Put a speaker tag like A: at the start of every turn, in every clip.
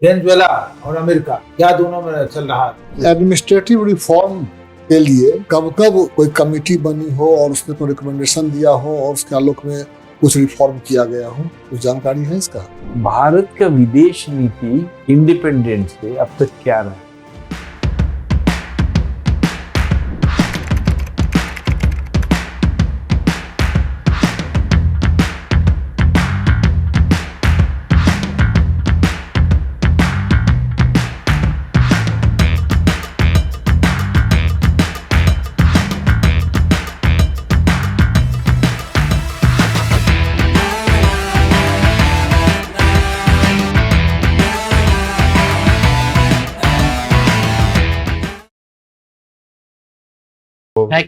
A: Venezuela और America, क्या दोनों में चल रहा है?
B: एडमिनिस्ट्रेटिव रिफॉर्म के लिए कब कब कोई कमेटी बनी हो और उसने कोई रिकमेंडेशन दिया हो और उसके आलोक में कुछ रिफॉर्म किया गया हो, कुछ जानकारी है इसका?
C: भारत का विदेश नीति इंडिपेंडेंस से अब तक क्या रहा?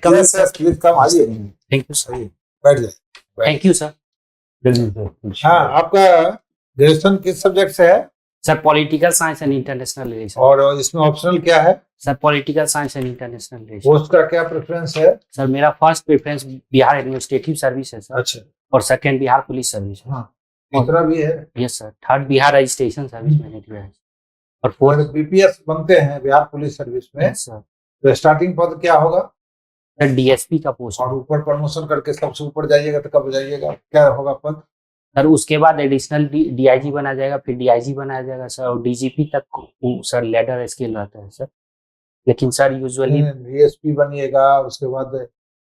A: Yes, yes, please come, आइए,
D: थैंक यू सर।
A: आइए, बैठ जाइए।
D: Thank you sir.
A: हाँ, आपका ग्रेजुएशन किस सब्जेक्ट से है
D: sir political science and international relation.
A: और इसमें ऑप्शनल क्या है?
D: Sir political science and international relation.
A: Post का क्या प्रेफरेंस है?
D: सर मेरा first preference Bihar administrative service है सर,
A: अच्छा,
D: और सेकंड बिहार पुलिस सर्विस है।
A: हाँ, तीसरा भी है
D: yes sir, third Bihar registration service मैंने दिया है, और
A: और
D: फोर्थ
A: बीपीएस बनते हैं बिहार पुलिस सर्विस में,
D: सर
A: तो स्टार्टिंग पद क्या होगा?
D: डीएसपी का पोस्ट।
A: और ऊपर प्रमोशन करके सबसे ऊपर जाइएगा तो कब जाइएगा, क्या होगा पद?
D: सर उसके बाद एडिशनल डीआईजी बना जाएगा, फिर डीआईजी बनाया जाएगा सर, और डीजीपी तक सर लेडर स्केल रहता है सर। लेकिन सर यूजुअली
A: डीएसपी बनिएगा, उसके बाद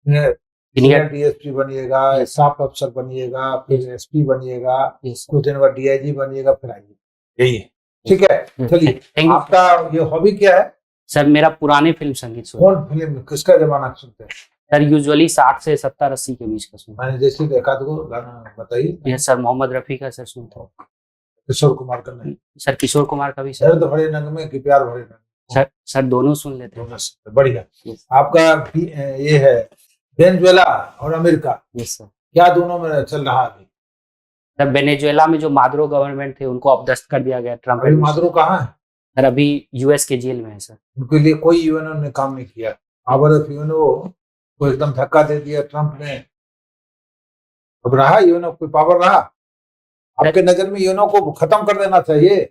A: सीनियर डीएसपी बनिएगा, स्टाफ अफसर बनिएगा, फिर एसपी बनिएगा, कुछ दिन बाद डीआईजी बनिएगा, फिर आइए, यही है। ठीक है, चलिए, आपका ये हॉबी क्या है?
D: सर मेरा पुराने फिल्म संगीत सुनना।
A: कौन फिल्म किसका जमाना सुनते हैं?
D: सर यूजुअली 60 से 70 80 के बीच का सुनता
A: मैंने जैसे देखा तो गाना बताइए।
D: हूँ। सर मोहम्मद रफी का सर सुनता हूँ।
A: किशोर कुमार का नहीं?
D: सर किशोर कुमार का भी सर।
A: दर्द भरे नग में कि प्यार भरे नग?
D: सर दोनों सुन लेते हैं।
A: दोनों सुनते हैं, बढ़िया। आपका ये है वेनेजुएला और अमेरिका,
D: यस सर।
A: क्या दोनों में चल रहा है अभी?
D: सर वेनेजुएला में जो मादुरो गवर्नमेंट थे उनको अपदस्थ कर दिया गया ट्रम्प।
A: अभी मादुरो कहाँ है?
D: सर अभी यूएस के जेल में है सर।
A: उनके लिए कोई यूएनओ ने काम नहीं किया। पावर ऑफ यूएनओ को एकदम धक्का दे दिया ट्रम्प ने। अब रहा यूएनओ, कोई पावर रहा? आपके नजर में यूएनओ को खत्म कर देना चाहिए?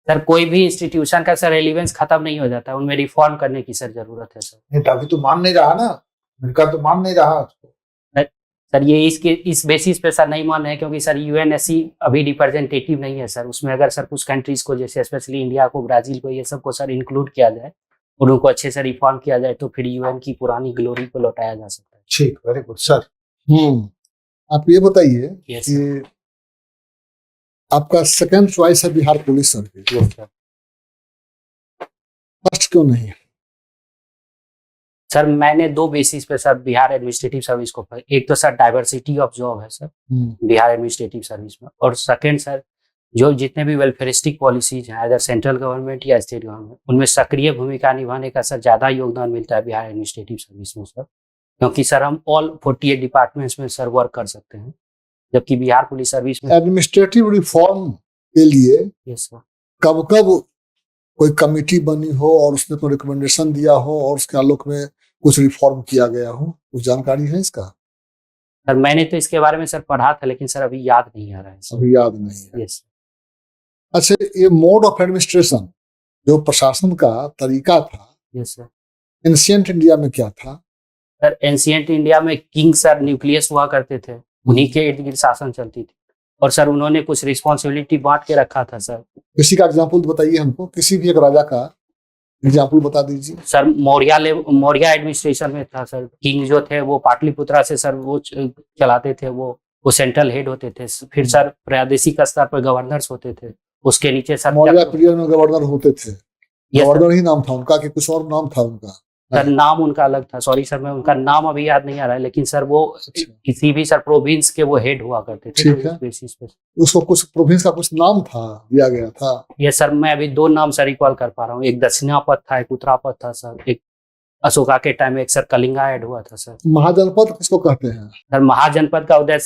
D: सर कोई भी इंस्टीट्यूशन का सर रेलिवेंस खत्म नहीं हो जाता, उनमें रिफॉर्म करने की सर जरूरत है सर।
A: नहीं, अभी तो मान नहीं रहा ना, अमेरिका तो मान नहीं रहा उसको।
D: सर ये इस बेसिस पे सर नहीं मान है, क्योंकि सर यूएनएससी अभी रिप्रेजेंटेटिव नहीं है सर। उसमें अगर सर कुछ कंट्रीज को, जैसे स्पेशली इंडिया को, ब्राजील को, ये सब को सर इंक्लूड किया जाए और उनको अच्छे से रिफॉर्म किया जाए तो फिर यूएन की पुरानी ग्लोरी को लौटाया जा सकता है।
A: ठीक, वेरी गुड सर।
B: आप ये बताइए
D: Yes,
B: कि आपका सेकंड चॉइस है बिहार पुलिस सर्विस, फर्स्ट क्यों नहीं?
D: सर मैंने दो बेसिस पे सर बिहार एडमिनिस्ट्रेटिव सर्विस को, एक तो सर डाइवर्सिटी ऑफ जॉब है सर बिहार एडमिनिस्ट्रेटिव सर्विस में, और सेकंड सर जो जितने भी वेलफेयरिस्टिक पॉलिसीज हैं अगर सेंट्रल गवर्नमेंट या स्टेट गवर्नमेंट, उनमें सक्रिय भूमिका निभाने का सर ज्यादा योगदान मिलता है बिहार एडमिनिस्ट्रेटिव सर्विस में सर, क्योंकि सर हम ऑल 48 डिपार्टमेंट्स में सर वर्क कर सकते हैं, जबकि बिहार पुलिस सर्विस में
B: एडमिनिस्ट्रेटिव रिफॉर्म के लिए
D: यस सर
B: कब कब कोई कमेटी बनी हो और उसने कोई रिकमेंडेशन दिया हो और उसके आलोक में कुछ रिफॉर्म किया गया हो, कुछ जानकारी है इसका?
D: सर मैंने तो इसके बारे में सर पढ़ा था, लेकिन सर अभी याद नहीं आ रहा है सर।
B: अभी याद नहीं है।
D: यस।
B: अच्छा, ये मोड ऑफ एडमिनिस्ट्रेशन जो प्रशासन का तरीका था,
D: यस सर।
B: एंशिएंट इंडिया में क्या था?
D: सर एंशिएंट इंडिया में किंग सर न्यूक्लियस हुआ करते थे, उन्हीं के इर्द गिर्द शासन चलती थी, और सर उन्होंने कुछ रिस्पॉन्सिबिलिटी बांट के रखा था सर।
B: किसी का एग्जाम्पल बताइए हमको, किसी भी एक राजा का एग्जाम्पल बता दीजिए।
D: सर मौर्य एडमिनिस्ट्रेशन में था सर, किंग जो थे वो पाटलिपुत्रा से सर वो चलाते थे, वो सेंट्रल हेड होते थे। फिर सर प्रादेशिक स्तर पर गवर्नर्स होते थे, उसके नीचे सर
B: मौर्य पीरियड में गवर्नर होते थे। गवर्नर ही नाम था उनका कि कुछ और नाम था उनका?
D: सर नाम उनका अलग था, सॉरी सर मैं उनका नाम अभी याद नहीं आ रहा है, लेकिन सर वो किसी भी सर प्रोविंस के वो हेड हुआ करते थे।
B: ठीक है, बेसिस पे उसको कुछ प्रोविंस का कुछ नाम था, दिया गया था।
D: ये सर मैं अभी दो नाम सर रिकॉल कर पा रहा हूँ, एक दक्षिणापद था, एक उत्तरापद था सर, एक अशोका के टाइम में एक सर कलिंगा ऐड हुआ था सर।
B: महाजनपद किसको कहते हैं? सर
D: महाजनपद का उदय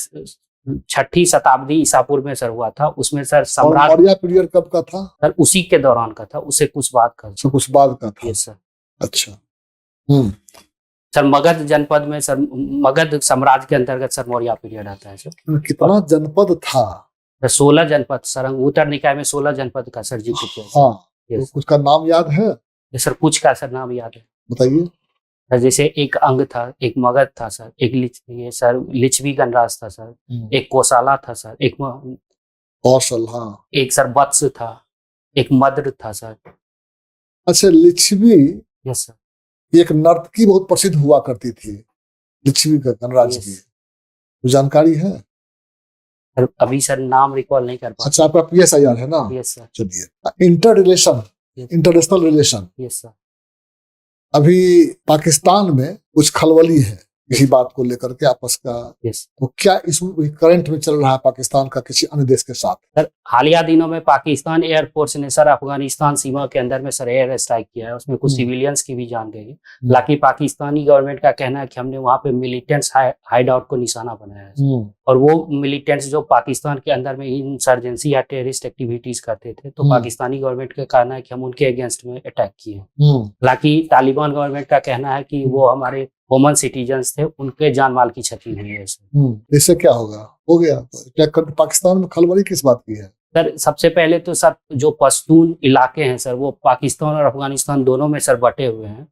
D: 6ठी शताब्दी ईसा पूर्व में सर हुआ था, उसमें सर सम्राट।
B: मौर्य पीरियड कब का था?
D: सर उसी के दौरान का था, उससे कुछ बाद का।
B: कुछ बाद का था।
D: Yes sir.
B: अच्छा।
D: सर मगध जनपद में सर, मगध साम्राज्य के अंतर्गत सर मौर्य पीरियड आता है सर।
B: कितना जनपद था?
D: 16 जनपद सर, उत्तर निकाय में 16 जनपद का सर जिक्र किया सर।
B: हाँ,
D: Yes,
B: तो कुछ का नाम याद है,
D: ये सर कुछ का सर नाम याद है
B: बताइए।
D: सर। जैसे एक अंग था, एक मगध था सर, एक ये सर लिच्छवी गणराज था सर, एक कोसाला था सर,
B: कौशल, हाँ।
D: एक सर वत्स था, एक मद्र था सर।
B: अच्छा, लिच्छवी
D: यस सर।
B: एक नर्तकी बहुत प्रसिद्ध हुआ करती थी, लिच्छवी का गणराज की,
D: Yes,
B: तो जानकारी है?
D: सर अभी सर नाम रिकॉल नहीं कर पा
B: अच्छा, आपका PSIR है ना?
D: Yes sir.
B: चलिए, इंटरनेशनल रिलेशन,
D: यस सर।
B: अभी पाकिस्तान में कुछ खलबली है इसी बात को लेकर के आपस का,
D: यस
B: तो क्या इस करंट में चल रहा है पाकिस्तान का किसी अन्य देश के साथ?
D: सर, हालिया दिनों में पाकिस्तान एयरफोर्स ने सर अफगानिस्तान सीमा के अंदर में सर एयर स्ट्राइक किया है, उसमें कुछ सिविलियंस की भी जान गई है। हालांकि पाकिस्तानी गवर्नमेंट का कहना है कि हमने वहाँ पे मिलिटेंट्स हाइड आउट को निशाना बनाया है, और वो मिलिटेंट्स जो पाकिस्तान के अंदर में इंसर्जेंसी या टेररिस्ट एक्टिविटीज करते थे, तो पाकिस्तानी गवर्नमेंट का कहना है कि हम उनके अगेंस्ट में अटैक किए। हालांकि तालिबान गवर्नमेंट का कहना है कि वो हमारे कॉमन सिटीजन्स थे, उनके जान माल की क्षति हुई है सर।
B: इससे क्या होगा? हो गया क्या? पाकिस्तान में खलबली किस बात की है?
D: सर सबसे पहले तो सर जो पश्तून इलाके हैं सर, वो पाकिस्तान और अफगानिस्तान दोनों में सर बटे हुए हैं।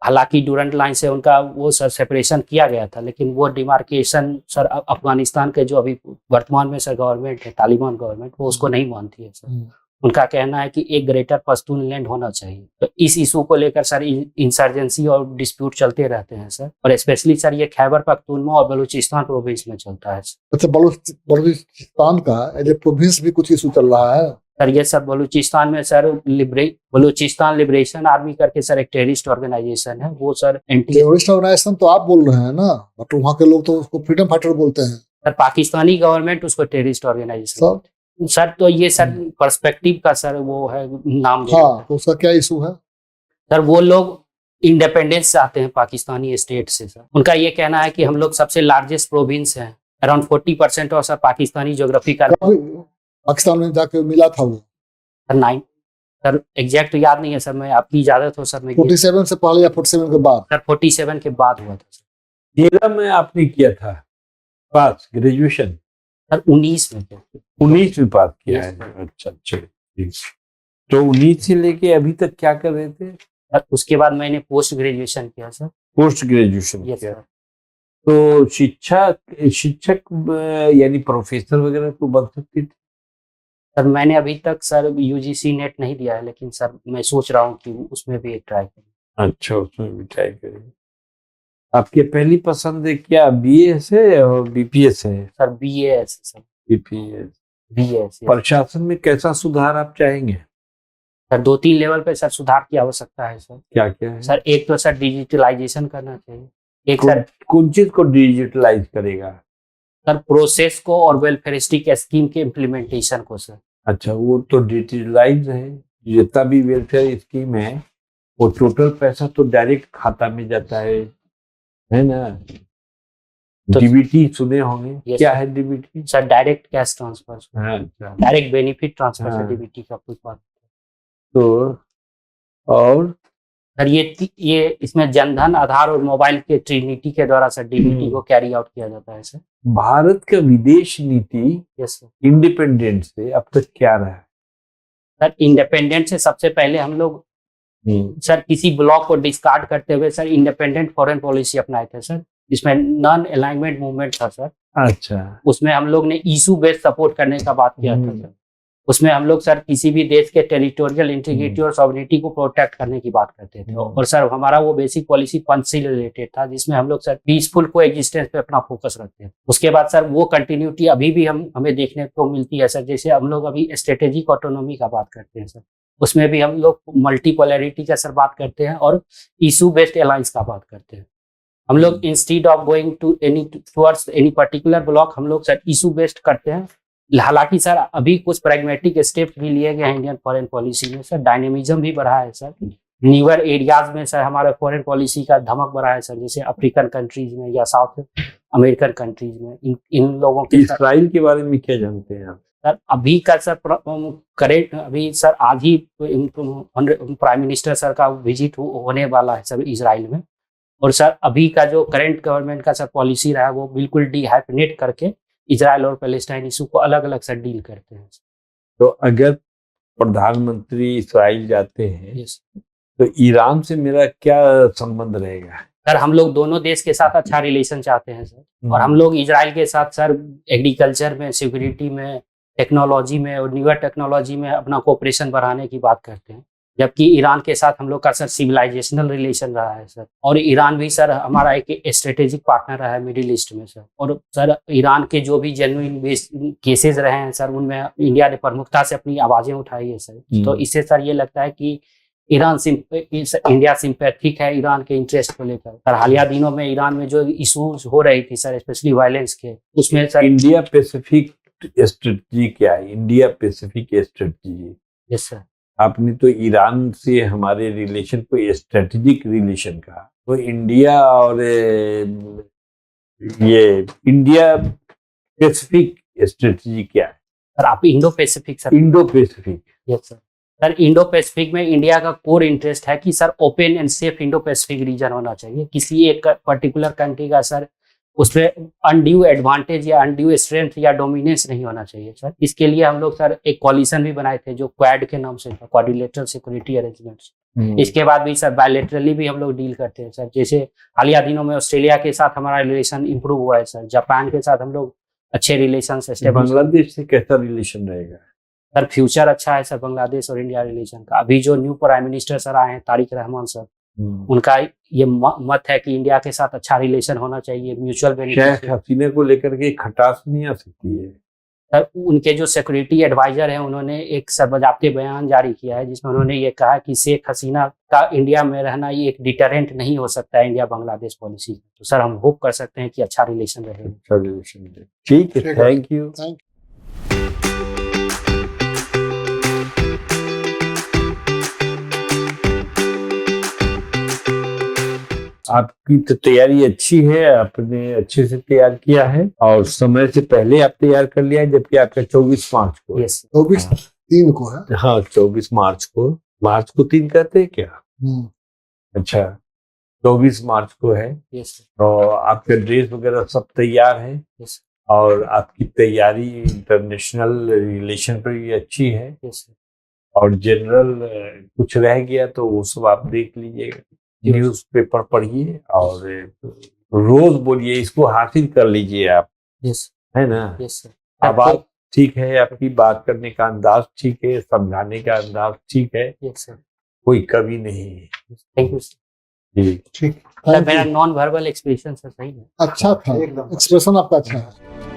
D: हालांकि डूरंट लाइन से उनका वो सर सेपरेशन किया गया था, लेकिन वो डिमार्केशन सर अफगानिस्तान के जो अभी वर्तमान में सर गवर्नमेंट है, तालिबान गवर्नमेंट, वो उसको नहीं मानती है सर। उनका कहना है कि एक ग्रेटर पश्तून लैंड होना चाहिए। तो इस इशू को लेकर सर इंसर्जेंसी और डिस्प्यूट चलते रहते हैं सर, और स्पेशली सर ये खैबर पख्तूनख्वा और बलूचिस्तान प्रोविंस में चलता है।
B: अच्छा, बलूचिस्तान का प्रोविंस भी कुछ इशू चल रहा है
D: सर। ये सब बलूचिस्तान में सर बलूचिस्तान लिबरेशन आर्मी करके सर एक टेररिस्ट ऑर्गेनाइजेशन है, वो सर
B: टेररिस्ट ऑर्गेनाइजेशन तो आप बोल रहे हैं ना, बट वहाँ के लोग तो उसको फ्रीडम फाइटर बोलते हैं
D: सर। पाकिस्तानी गवर्नमेंट उसको टेररिस्ट ऑर्गेनाइजेशन सर। तो ये सर पर्सपेक्टिव का सर वो है नाम।
B: हाँ, तो उसका क्या इशू है
D: सर? वो लोग इंडिपेंडेंस चाहते हैं पाकिस्तानी स्टेट से सर। उनका ये कहना है कि हम लोग सबसे लार्जेस्ट प्रोविंस हैं, अराउंड 40% और सर पाकिस्तानी ज्योग्राफी का।
B: पाकिस्तान में जाके मिला था वो
D: सर 9 सर, एग्जैक्ट तो याद नहीं है सर, मैं आपकी इजाजत हो सर। मैं
B: 47 से पहले या 47 के बाद?
D: सर 47 के बाद हुआ था सर।
C: 13 में आपने किया था पास ग्रेजुएशन?
D: सर 19 में।
C: 19 में पास किया है। अच्छा अच्छा, ठीक। तो 19 से लेके अभी तक क्या कर रहे थे
D: सर? उसके बाद मैंने पोस्ट ग्रेजुएशन किया सर।
C: पोस्ट ग्रेजुएशन
D: यस
C: किया।
D: सर।
C: तो शिक्षक यानी प्रोफेसर वगैरह तो बन सकती थी
D: सर? मैंने अभी तक सर UGC नेट नहीं दिया है, लेकिन सर मैं सोच रहा हूँ कि उसमें भी एक ट्राई करूँ।
C: अच्छा, उसमें भी ट्राई करेंगे। आपकी पहली पसंद है क्या BS है और BPS है?
D: Sir BAS sir. BAS।
C: प्रशासन में कैसा सुधार आप चाहेंगे?
D: सर 2-3 लेवल पे सर सुधार की आवश्यकता है सर।
C: क्या क्या है
D: सर? एक तो सर डिजिटलाइजेशन करना चाहिए। एक सर
C: कौन चीज को डिजिटलाइज करेगा?
D: सर प्रोसेस को और वेलफेयरिस्टिक स्कीम के इम्प्लीमेंटेशन को सर। अच्छा,
C: वो तो डिजिटलाइज है, जितना भी वेलफेयर स्कीम है वो टोटल पैसा तो डायरेक्ट खाता में जाता है ना? तो DBT सुने होंगे, क्या है DBT?
D: Sir direct cash transfer, direct benefit transfer से DBT का कुछ बात।
C: तो और
D: सर ये इसमें जनधन, आधार और मोबाइल के ट्रिनिटी के द्वारा सर DBT को कैरी आउट किया जाता है सर।
C: भारत का विदेश नीति
D: यस सर।
C: इंडिपेंडेंट से अब तक क्या रहा है?
D: सर इंडिपेंडेंट से सबसे पहले हम लोग सर किसी ब्लॉक को डिस्कार्ड करते हुए सर इंडिपेंडेंट फॉरेन पॉलिसी अपनाए थे सर, जिसमें नॉन अलाइनमेंट मूवमेंट था सर।
C: अच्छा,
D: उसमें हम लोग ने इशू बेस्ड सपोर्ट करने का बात किया था सर। उसमें हम लोग सर किसी भी देश के टेरिटोरियल इंटीग्रिटी और सॉवरेनिटी को प्रोटेक्ट करने की बात करते थे। और सर हमारा वो बेसिक पॉलिसी पंच से रिलेटेड था, जिसमें हम लोग सर पीसफुल को एग्जिस्टेंस पे अपना फोकस रखते हैं। उसके बाद सर वो कंटिन्यूटी अभी भी हमें देखने को मिलती है सर। जैसे हम लोग अभी स्ट्रेटेजिक ऑटोनॉमी का बात करते हैं सर, उसमें भी हम लोग मल्टीपोलैरिटी का सर बात करते हैं और इशू बेस्ड अलायंस का बात करते हैं। हम लोग instead of going towards any particular block, हम लोग सर इशू बेस्ड करते हैं। हालांकि सर अभी कुछ प्रैग्मेटिक स्टेप भी लिए गए हैं इंडियन फॉरेन पॉलिसी में सर। डायनेमिज्म भी बढ़ा है सर। न्यूअर एरियाज में सर हमारे फॉरेन पॉलिसी का धमक बढ़ा है सर, जैसे अफ्रीकन कंट्रीज में या साउथ अमेरिकन कंट्रीज में। इन लोगों के
C: इजराइल के बारे में क्या जानते हैं आप?
D: सर अभी का सर करेंट अभी सर आज ही प्राइम मिनिस्टर सर का विजिट होने वाला है सर इजराइल में। और सर अभी का जो करंट गवर्नमेंट का सर पॉलिसी रहा है वो बिल्कुल डिहाइपनेट करके इजराइल और पैलेस्टाइन इशू को अलग अलग सर डील करते हैं।
C: तो अगर प्रधानमंत्री इसराइल जाते हैं
D: यस
C: तो ईरान से मेरा क्या संबंध रहेगा?
D: सर, हम लोग दोनों देश के साथ अच्छा रिलेशन चाहते हैं सर, और हम लोग इजराइल के साथ सर एग्रीकल्चर में, सिक्योरिटी में, टेक्नोलॉजी में और न्यूअर टेक्नोलॉजी में अपना कोऑपरेशन बढ़ाने की बात करते हैं। जबकि ईरान के साथ हम लोग का सर सिविलाइजेशनल रिलेशन रहा है सर, और ईरान भी सर हमारा एक स्ट्रेटेजिक पार्टनर रहा है मिडिल ईस्ट में सर। और सर ईरान के जो भी जेन्युइन केसेस रहे हैं सर, उनमें इंडिया ने प्रमुखता से अपनी आवाजें उठाई है सर। तो इससे सर ये लगता है कि इंडिया सिंपैथिक है ईरान के इंटरेस्ट को लेकर। सर हालिया दिनों में ईरान में जो इशूज हो रही थी सर, स्पेशली वायलेंस के, उसमें सर
C: इंडिया पैसिफिक स्ट्रेटजी क्या है? India Pacific strategy,
D: yes sir,
C: आपने तो ईरान से हमारे रिलेशन को स्ट्रेटेजिक रिलेशन कहा, तो इंडिया और ये इंडिया पैसिफिक स्ट्रेटजी क्या है?
D: सर आप Indo Pacific sir,
C: Indo Pacific,
D: yes sir. Sir Indo Pacific में इंडिया का कोर इंटरेस्ट है कि sir open and safe Indo Pacific region होना चाहिए। किसी एक पर्टिकुलर कंट्री का सर उसमें अनड्यू एडवांटेज या अनड्यू स्ट्रेंथ या डोमिनेंस नहीं होना चाहिए सर। इसके लिए हम लोग सर एक कॉलिशन भी बनाए थे जो क्वाड के नाम से था, क्वाड्रिलेटरल सिक्योरिटी अरेंजमेंट्स। इसके बाद भी सर बायलैटरली भी हम लोग डील करते हैं सर। जैसे हालिया दिनों में ऑस्ट्रेलिया के साथ हमारा रिलेशन इंप्रूव हुआ है सर, जापान के साथ हम लोग अच्छे रिलेशन से।
C: बांग्लादेश से कैसा रिलेशन रहेगा?
D: सर फ्यूचर अच्छा है सर बांग्लादेश और इंडिया रिलेशन का। अभी जो न्यू प्राइम मिनिस्टर सर आए हैं तारिक रहमान सर, उनका ये मत है कि इंडिया के साथ अच्छा रिलेशन होना चाहिए, म्यूचुअल बेनिफिट।
C: शेख हसीना को लेकर के खटास नहीं आ सकती है?
D: सर उनके जो सिक्योरिटी एडवाइजर हैं उन्होंने एक सर्वजाप्ते बयान जारी किया है जिसमें उन्होंने ये कहा कि शेख हसीना का इंडिया में रहना ये एक डिटरेंट नहीं हो सकता है इंडिया बांग्लादेश पॉलिसी। तो सर हम होप कर सकते हैं कि अच्छा रिलेशन रहेगा।
C: अच्छा रिलेशन, ठीक है, थैंक यू। आपकी तो तैयारी अच्छी है, आपने अच्छे से तैयार किया है और समय से पहले आप तैयार कर लिया है, जबकि आपका 24 मार्च को।
D: यस
B: 24/3 को है।
C: हाँ 24 मार्च को, मार्च को 3 कहते हैं क्या? अच्छा 24 मार्च को है।
D: यस
C: और आपका ड्रेस वगैरह सब तैयार है
D: यस
C: और आपकी तैयारी इंटरनेशनल रिलेशन पर भी अच्छी है।
D: यस
C: और जनरल कुछ रह गया तो वो सब आप देख लीजिएगा, न्यूज पेपर पढ़िए और रोज बोलिए, इसको हासिल कर लीजिए आप,
D: यस
C: है ना?
D: Yes sir.
C: आवाज ठीक है, आपकी बात करने का अंदाज ठीक है, समझाने का अंदाज ठीक है,
D: यस सर,
C: कोई कमी नहीं है।
D: Thank you sir.
C: जी
B: ठीक,
D: सर मेरा नॉन वर्बल एक्सप्रेशन सर सही है,
B: अच्छा था,
A: एकदम
B: एक्सप्रेशन आपका अच्छा है।